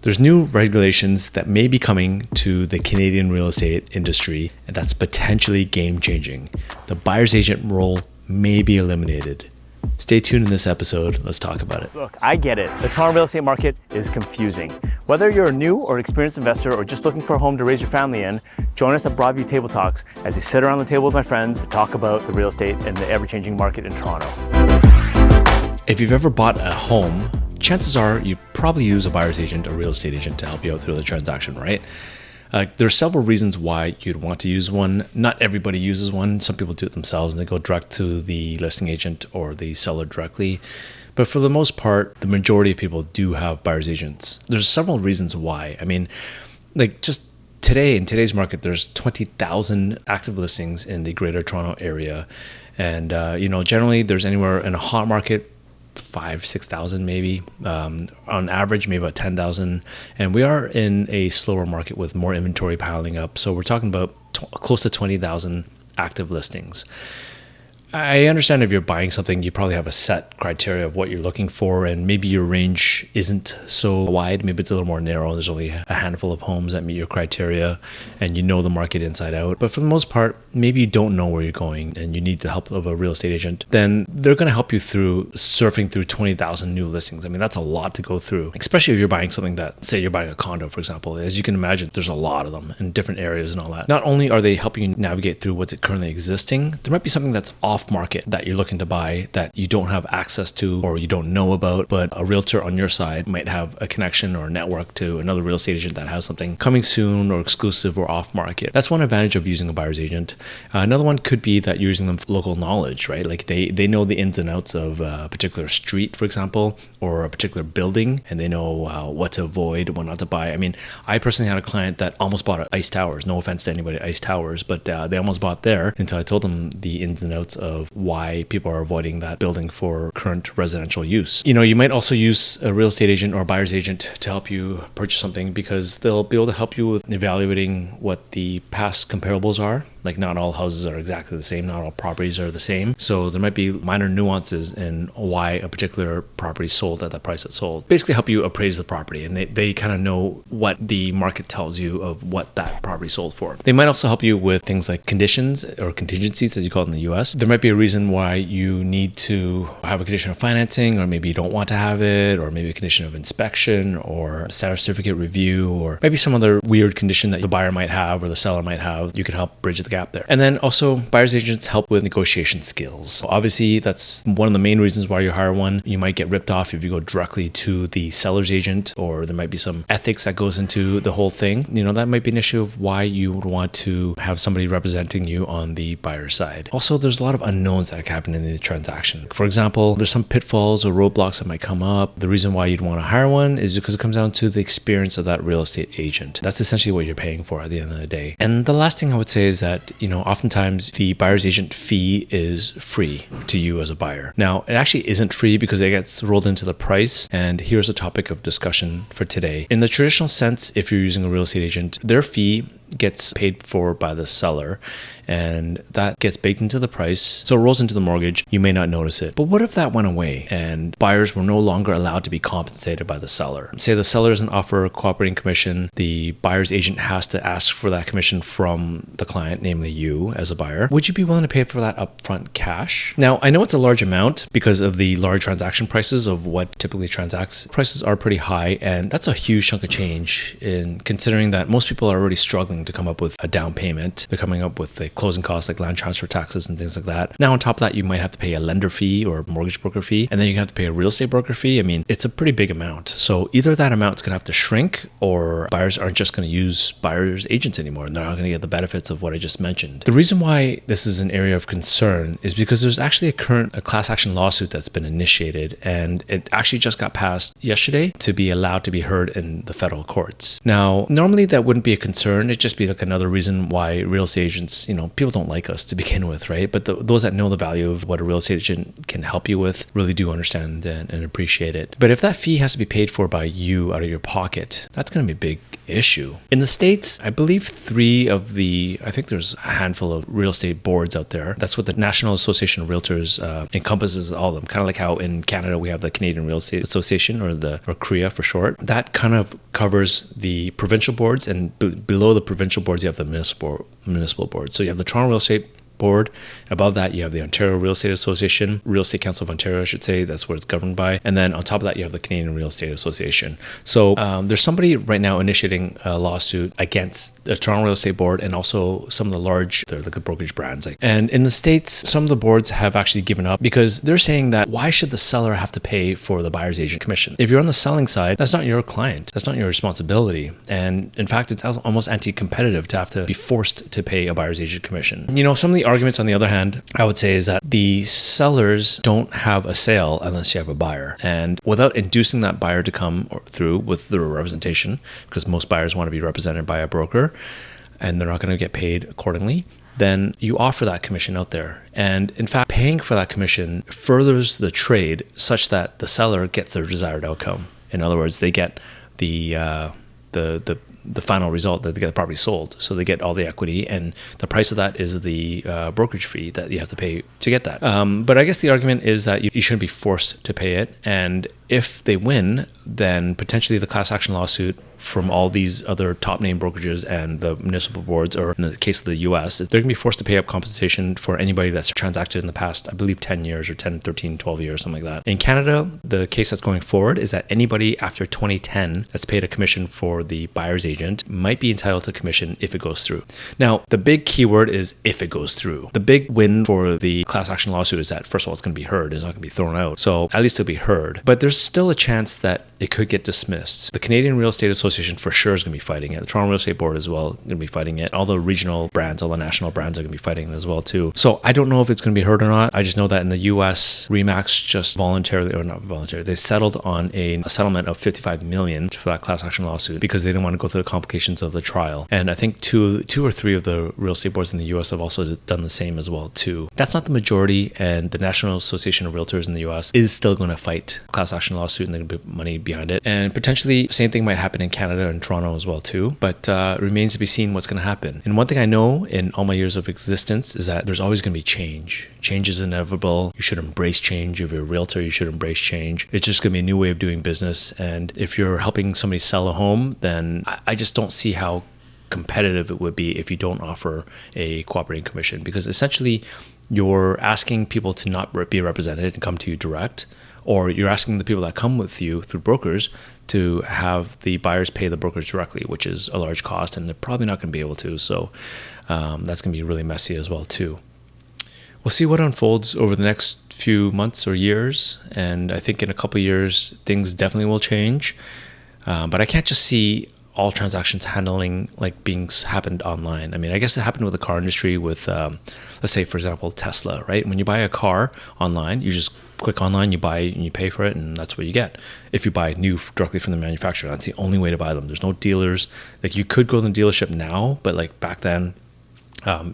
There's new regulations that may be coming to the Canadian real estate industry, and that's potentially game-changing. The buyer's agent role may be eliminated. Stay tuned in this episode. Let's talk about it. Look, I get it. The Toronto real estate market is confusing. Whether you're a new or experienced investor or just looking for a home to raise your family in, join us at Broadview Table Talks as we sit around the table with my friends and talk about the real estate and the ever-changing market in Toronto. If you've ever bought a home, chances are you probably use a buyer's agent or real estate agent to help you out through the transaction, right? There are several reasons why you'd want to use one. Not everybody uses one. Some people do it themselves and they go direct to the listing agent or the seller directly. But for the most part, the majority of people do have buyer's agents. There's several reasons why. I mean, just today, in today's market, there's 20,000 active listings in the Greater Toronto area. And, generally there's anywhere in a hot market, 5,000-6,000 maybe, on average maybe about 10,000, and we are in a slower market with more inventory piling up, so we're talking about close to 20,000 active listings. I understand if you're buying something, you probably have a set criteria of what you're looking for, and maybe your range isn't so wide. Maybe it's a little more narrow. There's only a handful of homes that meet your criteria, and you know the market inside out. But for the most part, maybe you don't know where you're going, and you need the help of a real estate agent. Then they're going to help you through surfing through 20,000 new listings. I mean, that's a lot to go through, especially if you're buying something that, say you're buying a condo, for example. As you can imagine, there's a lot of them in different areas and all that. Not only are they helping you navigate through what's currently existing, there might be something that's off market that you're looking to buy that you don't have access to or you don't know about, but a realtor on your side might have a connection or a network to another real estate agent that has something coming soon or exclusive or off market. That's one advantage of using a buyer's agent. Another one could be that you're using them for local knowledge, right? Like they know the ins and outs of a particular street, for example, or a particular building, and they know what to avoid, what not to buy. I mean, I personally had a client that almost bought Ice Towers. No offense to anybody at Ice Towers, but they almost bought there until I told them the ins and outs of why people are avoiding that building for current residential use. You might also use a real estate agent or a buyer's agent to help you purchase something because they'll be able to help you with evaluating what the past comparables are. Like not all houses are exactly the same, not all properties are the same. So there might be minor nuances in why a particular property sold at the price it sold. Basically help you appraise the property, and they kind of know what the market tells you of what that property sold for. They might also help you with things like conditions or contingencies, as you call it in the US. There might be a reason why you need to have a condition of financing, or maybe you don't want to have it, or maybe a condition of inspection or a status certificate review, or maybe some other weird condition that the buyer might have or the seller might have. You could help bridge the gap there. And then also buyer's agents help with negotiation skills. So obviously that's one of the main reasons why you hire one. You might get ripped off if you go directly to the seller's agent, or there might be some ethics that goes into the whole thing. That might be an issue of why you would want to have somebody representing you on the buyer's side. Also, there's a lot of unknowns that can happen in the transaction. For example, there's some pitfalls or roadblocks that might come up. The reason why you'd want to hire one is because it comes down to the experience of that real estate agent. That's essentially what you're paying for at the end of the day. And the last thing I would say is that, oftentimes the buyer's agent fee is free to you as a buyer. Now, it actually isn't free because it gets rolled into the price. And here's a topic of discussion for today. In the traditional sense, if you're using a real estate agent, their fee gets paid for by the seller, and that gets baked into the price, so it rolls into the mortgage. You may not notice it. But what if that went away and buyers were no longer allowed to be compensated by the seller? Say the seller doesn't offer a cooperating commission, the buyer's agent has to ask for that commission from the client, namely you as a buyer. Would you be willing to pay for that upfront cash? Now, I know it's a large amount because of the large transaction prices of what typically transacts. Prices are pretty high, and that's a huge chunk of change in considering that most people are already struggling to come up with a down payment. They're coming up with the closing costs like land transfer taxes and things like that. Now on top of that, you might have to pay a lender fee or a mortgage broker fee, and then you have to pay a real estate broker fee. I mean, it's a pretty big amount. So either that amount's going to have to shrink, or buyers aren't just going to use buyer's agents anymore, and they're not going to get the benefits of what I just mentioned. The reason why this is an area of concern is because there's actually a class action lawsuit that's been initiated, and it actually just got passed yesterday to be allowed to be heard in the federal courts. Now, normally that wouldn't be a concern. It'd just be like another reason why real estate agents, people don't like us to begin with, right? But those that know the value of what a real estate agent can help you with really do understand and appreciate it. But if that fee has to be paid for by you out of your pocket, that's going to be a big issue. In the States, I believe I think there's a handful of real estate boards out there. That's what the National Association of Realtors encompasses all of them. Kind of like how in Canada we have the Canadian Real Estate Association, or CREA for short. That kind of covers the provincial boards, and below the provincial boards you have the municipal boards. So you have the Toronto Real Estate Board. Above that, you have the Ontario Real Estate Association, Real Estate Council of Ontario, I should say. That's what it's governed by. And then on top of that, you have the Canadian Real Estate Association. So there's somebody right now initiating a lawsuit against the Toronto Real Estate Board and also some of the large, they're like the brokerage brands. And in the States, some of the boards have actually given up because they're saying that why should the seller have to pay for the buyer's agent commission? If you're on the selling side, that's not your client. That's not your responsibility. And in fact, it's almost anti-competitive to have to be forced to pay a buyer's agent commission. Some of the arguments, on the other hand, I would say is that the sellers don't have a sale unless you have a buyer. And without inducing that buyer to come through with their representation, because most buyers want to be represented by a broker and they're not going to get paid accordingly, then you offer that commission out there. And in fact, paying for that commission furthers the trade such that the seller gets their desired outcome. In other words, they get the final result, that they get the property sold. So they get all the equity, and the price of that is the brokerage fee that you have to pay to get that. But I guess the argument is that you shouldn't be forced to pay it. And if they win, then potentially the class action lawsuit from all these other top name brokerages and the municipal boards, or in the case of the US, they're going to be forced to pay up compensation for anybody that's transacted in the past, I believe 10 years or 10, 13, 12 years, something like that. In Canada, the case that's going forward is that anybody after 2010 that's paid a commission for the buyer's agent might be entitled to commission if it goes through. Now, the big keyword is if it goes through. The big win for the class action lawsuit is that, first of all, it's going to be heard. It's not going to be thrown out. So at least it'll be heard. But there's still a chance that it could get dismissed. The Canadian Real Estate Association for sure is going to be fighting it. The Toronto Real Estate Board as well going to be fighting it. All the regional brands, all the national brands are going to be fighting it as well too. So I don't know if it's going to be heard or not. I just know that in the US, RE/MAX just they settled on a settlement of $55 million for that class action lawsuit because they didn't want to go through the complications of the trial. And I think two or three of the real estate boards in the US have also done the same as well too. That's not the majority, and the National Association of Realtors in the US is still going to fight class action lawsuit, and they're going to put money behind it. And potentially same thing might happen in Canada and Toronto as well too, but it remains to be seen what's going to happen. And one thing I know in all my years of existence is that there's always going to be change. Change is inevitable. You should embrace change. If you're a realtor, you should embrace change. It's just going to be a new way of doing business. And if you're helping somebody sell a home, then I just don't see how competitive it would be if you don't offer a cooperating commission, because essentially you're asking people to not be represented and come to you direct, or you're asking the people that come with you through brokers to have the buyers pay the brokers directly, which is a large cost, and they're probably not going to be able to. So that's going to be really messy as well too. We'll see what unfolds over the next few months or years, and I think in a couple of years things definitely will change. But I can't just see all transactions being happened online. I mean, I guess it happened with the car industry with, let's say, for example, Tesla, right? When you buy a car online, you just click online, you buy and you pay for it, and that's what you get. If you buy new directly from the manufacturer, that's the only way to buy them. There's no dealers. Like, you could go to the dealership now, but like back then,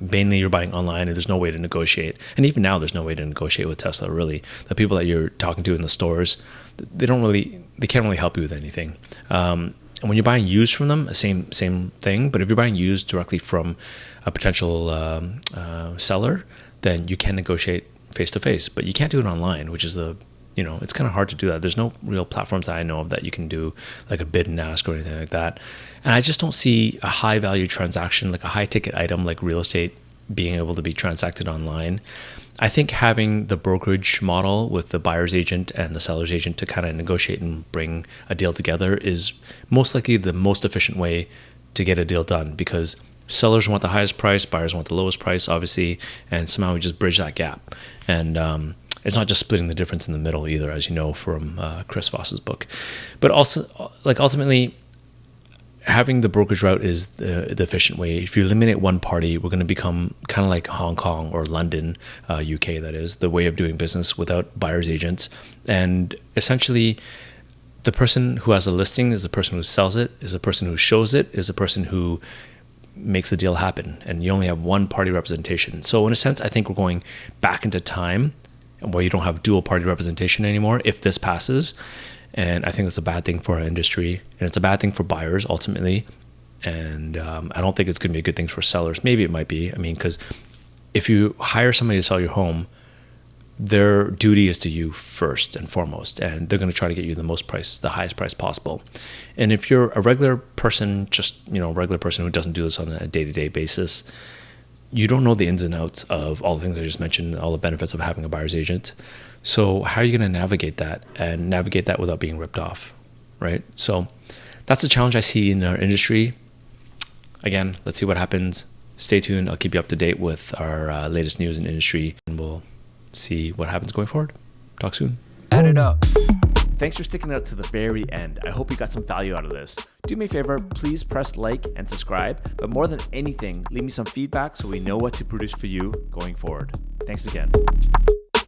mainly you're buying online, and there's no way to negotiate. And even now, there's no way to negotiate with Tesla, really. The people that you're talking to in the stores, they can't really help you with anything. And when you're buying used from them, same thing. But if you're buying used directly from a potential seller, then you can negotiate face to face. But you can't do it online, which is it's kind of hard to do that. There's no real platforms that I know of that you can do like a bid and ask or anything like that. And I just don't see a high value transaction, like a high ticket item like real estate, being able to be transacted online. I think having the brokerage model with the buyer's agent and the seller's agent to kind of negotiate and bring a deal together is most likely the most efficient way to get a deal done, because sellers want the highest price, buyers want the lowest price, obviously, and somehow we just bridge that gap. And it's not just splitting the difference in the middle either, as you know from Chris Voss's book. But also, like, ultimately, having the brokerage route is the efficient way. If you eliminate one party, we're going to become kind of like Hong Kong or London, UK, that is, the way of doing business without buyer's agents. And essentially, the person who has a listing is the person who sells it, is the person who shows it, is the person who makes the deal happen. And you only have one party representation. So in a sense, I think we're going back into time where you don't have dual party representation anymore if this passes. And I think that's a bad thing for our industry, and it's a bad thing for buyers ultimately, And I don't think it's going to be a good thing for sellers. Maybe it might be. I mean, because if you hire somebody to sell your home, their duty is to you first and foremost, and they're going to try to get you the highest price possible. And if you're a regular person, a regular person who doesn't do this on a day-to-day basis, you don't know the ins and outs of all the things I just mentioned, all the benefits of having a buyer's agent. So how are you going to navigate that without being ripped off, right? So that's the challenge I see in our industry. Again, let's see what happens. Stay tuned. I'll keep you up to date with our latest news in the industry, and we'll see what happens going forward. Talk soon. Add it up. Thanks for sticking out to the very end. I hope you got some value out of this. Do me a favor, please press like and subscribe, but more than anything, leave me some feedback so we know what to produce for you going forward. Thanks again.